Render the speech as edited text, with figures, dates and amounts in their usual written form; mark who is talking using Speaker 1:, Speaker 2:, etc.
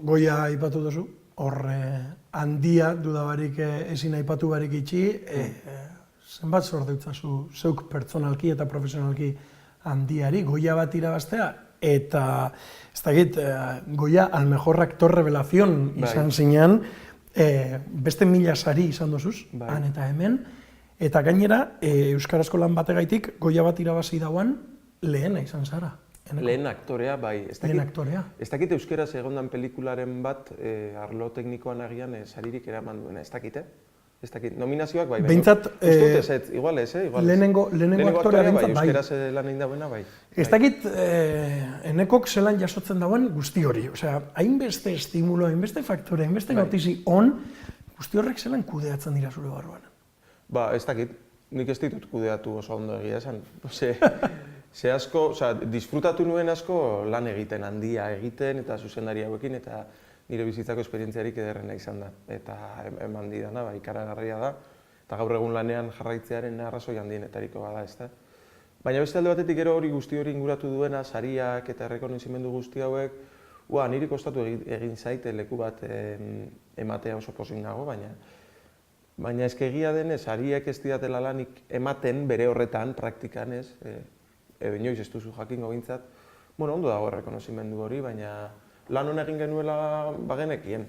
Speaker 1: Goia aipatu duzu, hor handia dudabarik ezin aipatu barik itxi, zenbat zor deutzazu zeuk pertsonalki eta profesionalki handiari, Goia bat irabaztea, eta ez dakit, Goia al mejor actor revelación izan zinean, beste 1000 sari izan dozuz, han eta hemen, eta gainera, euskarazko lan bategaitik Goia bat irabazi dauan lehena izan zara.
Speaker 2: Lehen aktorea, bai.
Speaker 1: Lehen aktorea.
Speaker 2: Ez dakit euskaraz egondan pelikularen bat, arlo teknikoan agian saririk eraman duena, ez dakit, Ez dakit, nominazioak bai,
Speaker 1: behintzat,
Speaker 2: igual ez,
Speaker 1: lehenengo aktorea
Speaker 2: behintzat bai. Euskaraz lan egin dauena, bai.
Speaker 1: Ez dakit, enekok zelan jasotzen dauen guzti hori. Osea, hainbeste estimulo, hainbeste faktore, hainbeste notizi guzti horrek zelan kudeatzen dira zure barruan.
Speaker 2: Ba, ez dakit, nik ez ditut kudeatu oso ondo egia esan. Ze asko, disfrutatu nuen asko lan egiten, handia egiten eta zuzendari hauekin eta nire bizitzako esperientziarik ederrena izan da. Eta eman didana, ikaragarria da. Eta gaur egun lanean jarraitzearen arrazoi handienetariko bada, ezta. Baina beste alde batetik gero hori guzti hori inguratu duena, sariak eta errekonozimendu guzti hauek, niri kostatu egin zaite leku bat ematea oso pozik nago, baina egia denez, sariak ez didatela lanik ematen bere horretan, praktikan ez, edo inoiz ez duzu jakingo behintzat, ondo dago errekonozimendu hori, baina lan hona egin genuela bagenekien.